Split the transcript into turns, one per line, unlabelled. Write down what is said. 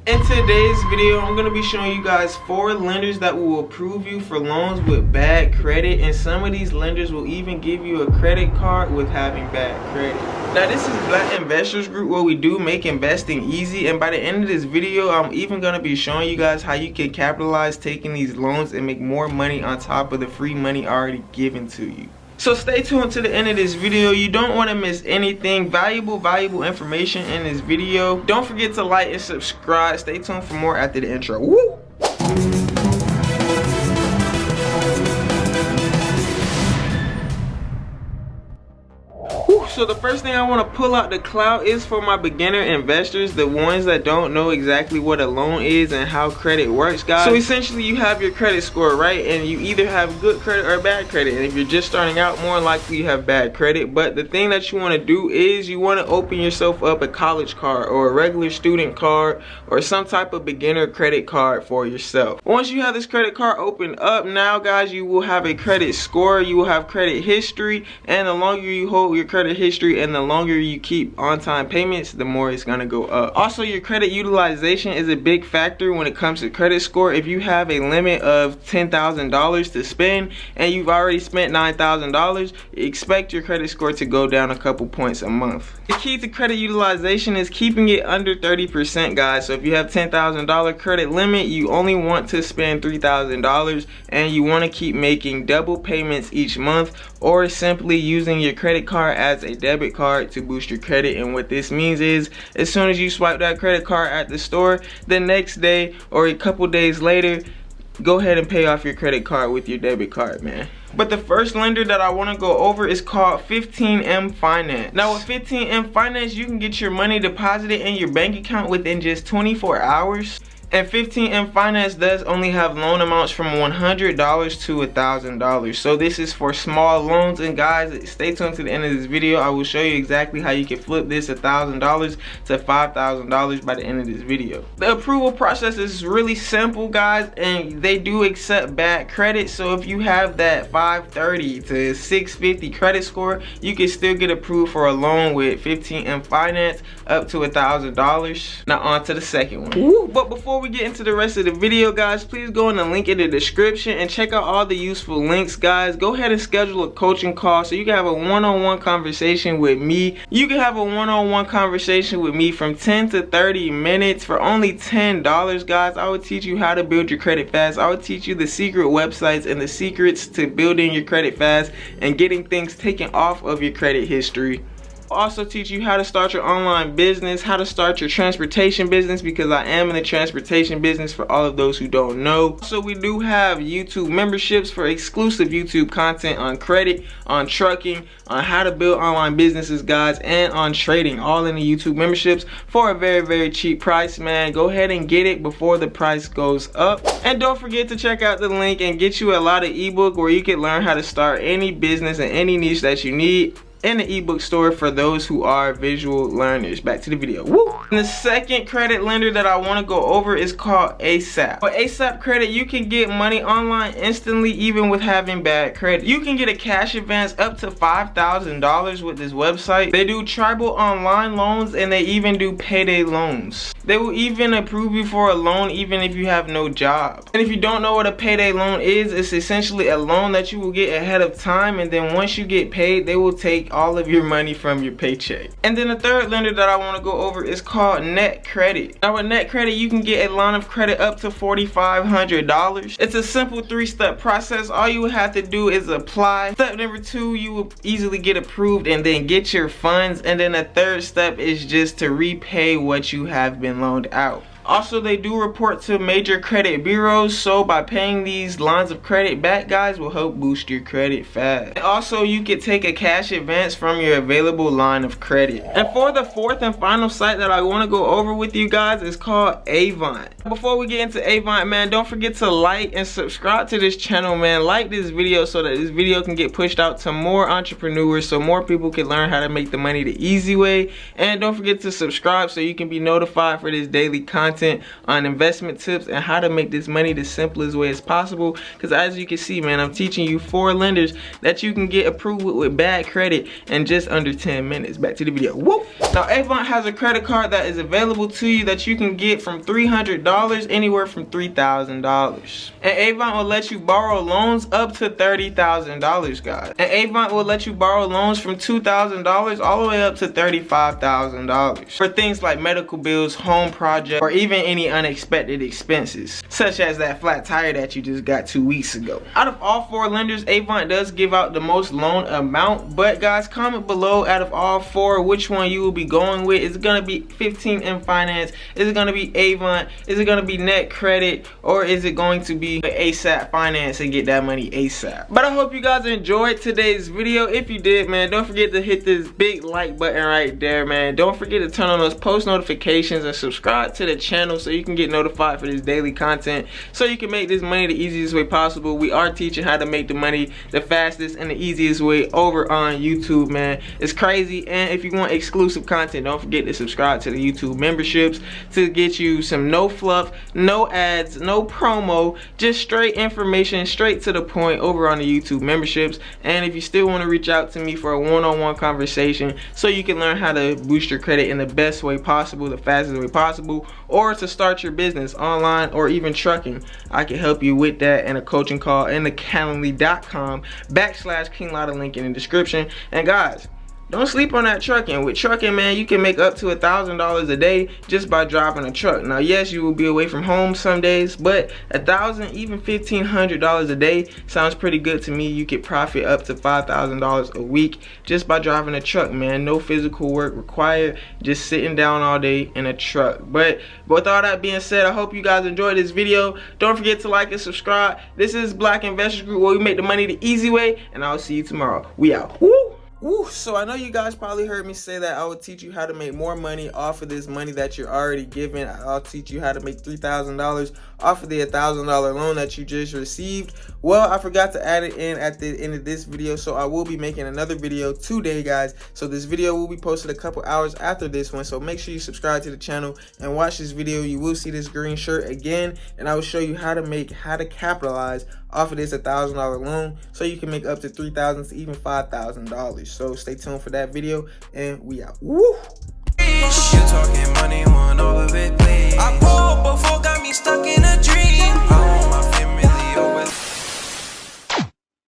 In today's video, I'm going to be showing you guys 4 lenders that will approve you for loans with bad credit, and some of these lenders will even give you a credit card with having bad credit. Now this is Black Investors Group, where we do make investing easy, and by the end of this video I'm even going to be showing you guys how you can capitalize taking these loans and make more money on top of the free money already given to you. So stay tuned to the end of this video. You don't want to miss anything valuable information in this video. Don't forget to like and subscribe. Stay tuned for more after the intro. Woo! So the first thing I want to pull out the clout is for my beginner investors, the ones that don't know exactly what a loan is and how credit works, guys. So essentially you have your credit score, right? And you either have good credit or bad credit. And if you're just starting out, more likely you have bad credit. But the thing that you want to do is you want to open yourself up a college card or a regular student card or some type of beginner credit card for yourself. Once you have this credit card opened up, now guys, you will have a credit score, you will have credit history, and the longer you hold your credit history and the longer you keep on-time payments, the more it's gonna go up. Also, your credit utilization is a big factor when it comes to credit score. If you have a limit of $10,000 to spend and you've already spent $9,000, expect your credit score to go down a couple points a month. The key to credit utilization is keeping it under 30%, guys. So if you have $10,000 credit limit, you only want to spend $3,000, and you want to keep making double payments each month, or simply using your credit card as a debit card to boost your credit. And what this means is, as soon as you swipe that credit card at the store, the next day or a couple days later, go ahead and pay off your credit card with your debit card, man. But the first lender that I want to go over is called 15M Finance. Now with 15M Finance, you can get your money deposited in your bank account within just 24 hours. And 15M Finance does only have loan amounts from $100 to $1,000. So this is for small loans. And guys, stay tuned to the end of this video. I will show you exactly how you can flip this $1,000 to $5,000 by the end of this video. The approval process is really simple, guys, and they do accept bad credit. So if you have that 530 to 650 credit score, you can still get approved for a loan with 15M Finance up to $1,000. Now on to the second one. Woo! But before we get into the rest of the video, guys, please go in the link in the description and check out all the useful links, guys. Go ahead and schedule a coaching call so you can have a one-on-one conversation with me. You can have a one-on-one conversation with me from 10 to 30 minutes for only $10, guys. I will teach you how to build your credit fast. I will teach you the secret websites and the secrets to building your credit fast and getting things taken off of your credit history. Also teach you how to start your online business, how to start your transportation business, because I am in the transportation business for all of those who don't know. So we do have YouTube memberships for exclusive YouTube content on credit, on trucking, on how to build online businesses, guys, and on trading, all in the YouTube memberships for a very cheap price, man. Go ahead and get it before the price goes up. And don't forget to check out the link and get you a lot of ebook where you can learn how to start any business in any niche that you need in the ebook store for those who are visual learners. Back to the video. Woo! And the second credit lender that I want to go over is called ASAP. For ASAP Credit, you can get money online instantly, even with having bad credit. You can get a cash advance up to $5,000 with this website. They do tribal online loans, and they even do payday loans. They will even approve you for a loan even if you have no job. And if you don't know what a payday loan is, it's essentially a loan that you will get ahead of time, and then once you get paid, they will take all of your money from your paycheck. And then the third lender that I want to go over is called Net Credit. Now with Net Credit, you can get a line of credit up to $4,500. It's a simple 3-step process. All you have to do is apply. Step number 2, you will easily get approved and then get your funds. And then the third step is just to repay what you have been loaned out. Also, they do report to major credit bureaus, so by paying these lines of credit back, guys, will help boost your credit fast. And also, you can take a cash advance from your available line of credit. And for the fourth and final site that I want to go over with you guys is called Avant. Before we get into Avant, man, don't forget to like and subscribe to this channel, man. Like this video so that this video can get pushed out to more entrepreneurs, so more people can learn how to make the money the easy way. And don't forget to subscribe so you can be notified for this daily content content on investment tips and how to make this money the simplest way as possible. Because as you can see, man, I'm teaching you 4 lenders that you can get approved with bad credit in just under 10 minutes. Back to the video. Woo! Now, Avant has a credit card that is available to you that you can get from $300 anywhere from $3,000. And Avant will let you borrow loans up to $30,000, guys. And Avant will let you borrow loans from $2,000 all the way up to $35,000 for things like medical bills, home projects, or even any unexpected expenses, such as that flat tire that you just got 2 weeks ago. Out of all 4 lenders, Avant does give out the most loan amount, but guys, comment below out of all 4 which one you will be going with. Is it gonna be 15M Finance? Is it gonna be Avant? Is it gonna be Net Credit? Or is it going to be ASAP Finance and get that money ASAP? But I hope you guys enjoyed today's video. If you did, man, don't forget to hit this big like button right there, man. Don't forget to turn on those post notifications and subscribe to the channel so you can get notified for this daily content, so you can make this money the easiest way possible. We are teaching how to make the money the fastest and the easiest way over on YouTube, man. It's crazy. And if you want exclusive content, don't forget to subscribe to the YouTube memberships to get you some no fluff, no ads, no promo, just straight information, straight to the point over on the YouTube memberships. And if you still want to reach out to me for a one-on-one conversation so you can learn how to boost your credit in the best way possible, the fastest way possible, or to start your business online or even trucking, I can help you with that in a coaching call in the Calendly.com/KINGLATTA, link in the description. And guys, don't sleep on that trucking. With trucking, man, you can make up to $1,000 a day just by driving a truck. Now, yes, you will be away from home some days, but $1,000, even $1,500 a day sounds pretty good to me. You could profit up to $5,000 a week just by driving a truck, man. No physical work required, just sitting down all day in a truck. But with all that being said, I hope you guys enjoyed this video. Don't forget to like and subscribe. This is Black Investors Group, where we make the money the easy way, and I'll see you tomorrow. We out. Woo! Ooh, so I know you guys probably heard me say that I would teach you how to make more money off of this money that you're already given. I'll teach you how to make $3,000 off of the $1,000 loan that you just received. Well, I forgot to add it in at the end of this video, so I will be making another video today, guys. So this video will be posted a couple hours after this one, so make sure you subscribe to the channel and watch this video. You will see this green shirt again, and I will show you how to capitalize off of this $1,000 loan so you can make up to $3,000 to even $5,000. So stay tuned for that video, and we out. Woo!